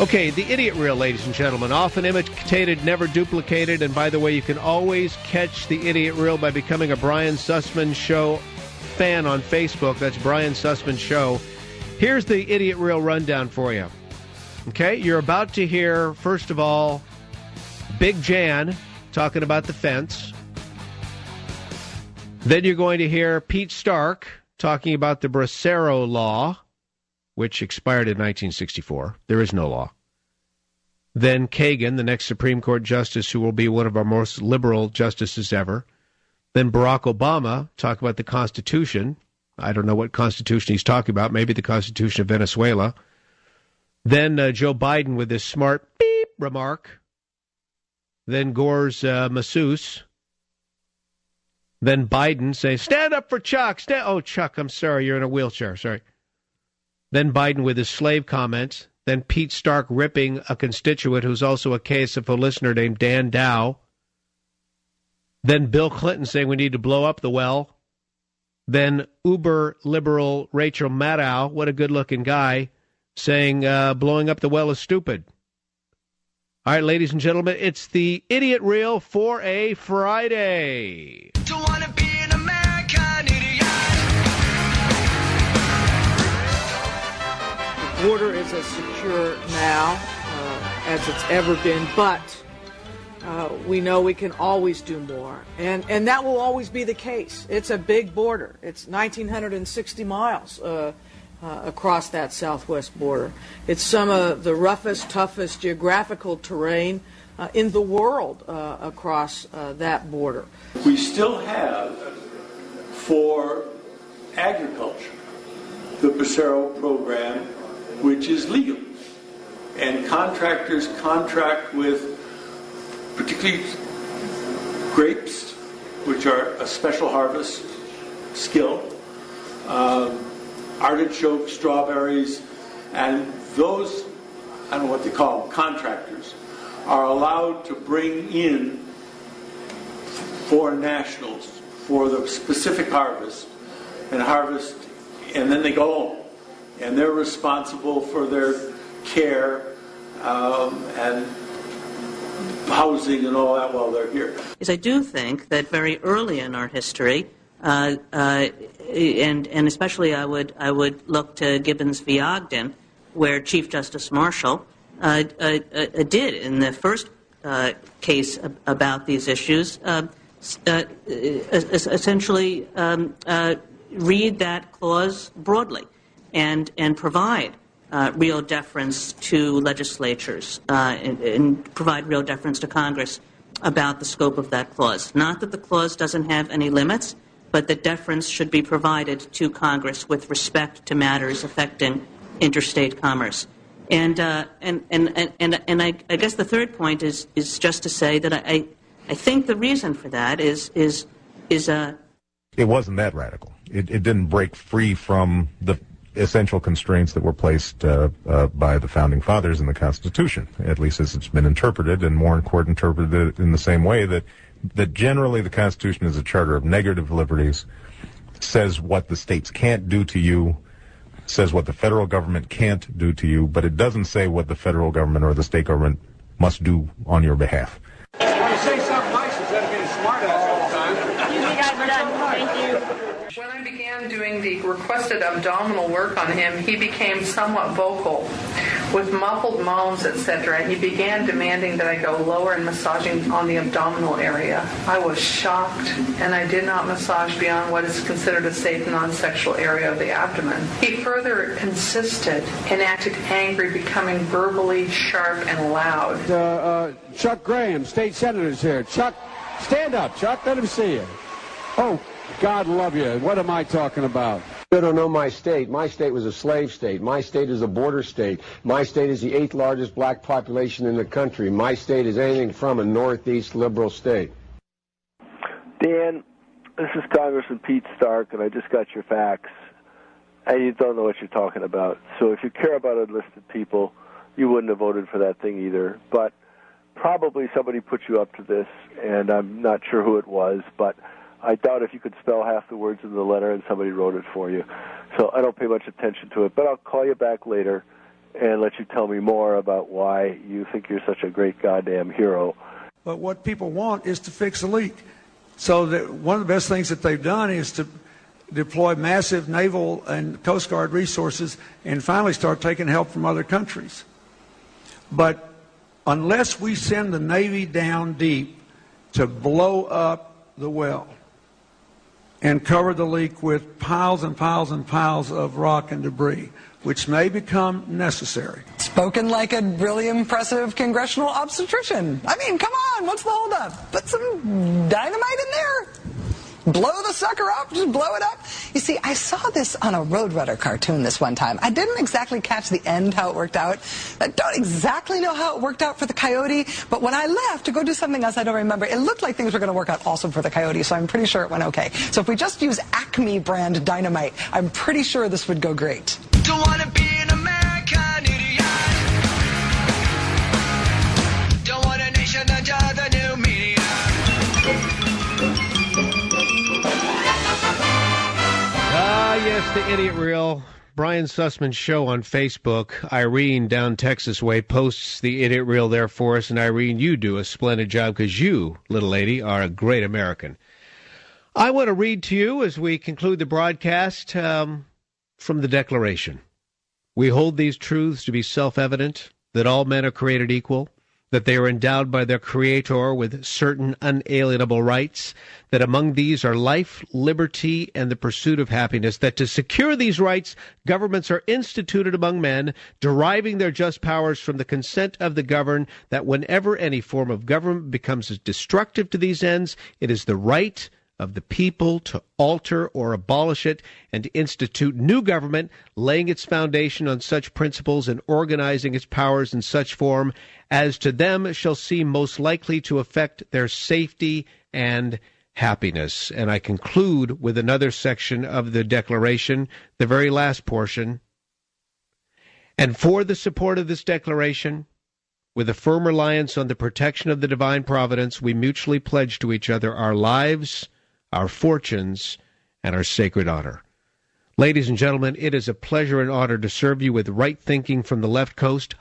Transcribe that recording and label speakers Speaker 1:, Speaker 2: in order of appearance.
Speaker 1: Okay, the idiot reel, ladies and gentlemen. Often imitated, never duplicated. And by the way, you can always catch the idiot reel by becoming a Brian Sussman Show fan on Facebook. That's Brian Sussman Show. Here's the idiot reel rundown for you. Okay, you're about to hear, first of all, Big Jan talking about the fence. Then you're going to hear Pete Stark talking about the Bracero Law, which expired in 1964. There is no law. Then Kagan, the next Supreme Court justice, who will be one of our most liberal justices ever. Then Barack Obama, talk about the Constitution. I don't know what Constitution he's talking about. Maybe the Constitution of Venezuela. Then Joe Biden with his smart beep remark. Then Gore's masseuse. Then Biden saying, stand up for Chuck. Oh, Chuck, I'm sorry, you're in a wheelchair. Sorry. Then Biden with his slave comments. Then Pete Stark ripping a constituent who's also a KSFO listener named Dan Dow. Then Bill Clinton saying we need to blow up the well. Then uber-liberal Rachel Maddow, what a good-looking guy, saying blowing up the well is stupid. All right, ladies and gentlemen, it's the Idiot Reel for a Friday.
Speaker 2: Don't wanna be an American idiot.
Speaker 3: The border is as secure now as it's ever been, but we know we can always do more, and that will always be the case. It's a big border. It's 1,960 miles across that southwest border. It's some of the roughest, toughest geographical terrain in the world across that border.
Speaker 4: We still have, for agriculture, the Bracero program, which is legal. And contractors contract with particularly grapes, which are a special harvest skill, artichoke, strawberries, and those, I don't know what they call them, contractors, are allowed to bring in foreign nationals for the specific harvest, and then they go home. And they're responsible for their care and housing and all that while they're here.
Speaker 5: Is I do think that very early in our history, and especially I would look to Gibbons v. Ogden, where Chief Justice Marshall did in the first case about these issues, essentially read that clause broadly and provide real deference to legislatures and provide real deference to Congress about the scope of that clause. Not that the clause doesn't have any limits, but that deference should be provided to Congress with respect to matters affecting interstate commerce. And I guess the third point is just to say that I think the reason for that is it
Speaker 6: wasn't that radical. It didn't break free from the essential constraints that were placed by the Founding Fathers in the Constitution, at least as it's been interpreted, and Warren Court interpreted it in the same way, that generally the Constitution is a charter of negative liberties, says what the states can't do to you, says what the federal government can't do to you, but it doesn't say what the federal government or the state government must do on your behalf.
Speaker 4: When you say something nice instead of being a smart ass all the time.
Speaker 7: You guys are done. Thank you.
Speaker 8: When I began doing the requested abdominal work on him, he became somewhat vocal with muffled moans, etc. He began demanding that I go lower and massaging on the abdominal area. I was shocked, and I did not massage beyond what is considered a safe non-sexual area of the abdomen. He further insisted and acted angry, becoming verbally sharp and loud.
Speaker 9: Chuck Graham, state senator's here. Chuck, stand up, Chuck. Let him see you. Oh, God love you. What am I talking about?
Speaker 10: You don't know my state. My state was a slave state. My state is a border state. My state is the 8th largest black population in the country. My state is anything from a northeast liberal state.
Speaker 11: Dan, this is Congressman Pete Stark, and I just got your facts. And you don't know what you're talking about. So if you care about enlisted people, you wouldn't have voted for that thing either. But probably somebody put you up to this, and I'm not sure who it was, but I doubt if you could spell half the words in the letter and somebody wrote it for you. So I don't pay much attention to it, but I'll call you back later, and let you tell me more about why you think you're such a great goddamn hero.
Speaker 12: But what people want is to fix a leak. So one of the best things that they've done is to deploy massive naval and Coast Guard resources and finally start taking help from other countries. But unless we send the Navy down deep to blow up the well and cover the leak with piles and piles and piles of rock and debris, which may become necessary.
Speaker 13: Spoken like a really impressive congressional obstetrician. I mean, come on, what's the holdup? Put some dynamite in there. Blow the sucker up, just blow it up. You see, I saw this on a Roadrunner cartoon this one time. I didn't exactly catch the end, how it worked out. I don't exactly know how it worked out for the Coyote, but when I left to go do something else I don't remember, it looked like things were going to work out also for the Coyote, so I'm pretty sure it went okay. So if we just use Acme brand dynamite, I'm pretty sure this would go great.
Speaker 2: Don't wanna be an American idiot. Don't want a nation under the new media.
Speaker 1: Yes, the Idiot Reel. Brian Sussman's show on Facebook. Irene down Texas way posts the Idiot Reel there for us. And Irene, you do a splendid job because you, little lady, are a great American. I want to read to you as we conclude the broadcast from the Declaration. We hold these truths to be self-evident, that all men are created equal, that they are endowed by their Creator with certain unalienable rights, that among these are life, liberty, and the pursuit of happiness, that to secure these rights, governments are instituted among men, deriving their just powers from the consent of the governed, that whenever any form of government becomes destructive to these ends, it is the right of the people to alter or abolish it and to institute new government, laying its foundation on such principles and organizing its powers in such form as to them shall seem most likely to affect their safety and happiness. And I conclude with another section of the Declaration, the very last portion. And for the support of this Declaration, with a firm reliance on the protection of the divine providence, we mutually pledge to each other our lives, our fortunes, and our sacred honor. Ladies and gentlemen, it is a pleasure and honor to serve you with right thinking from the left coast.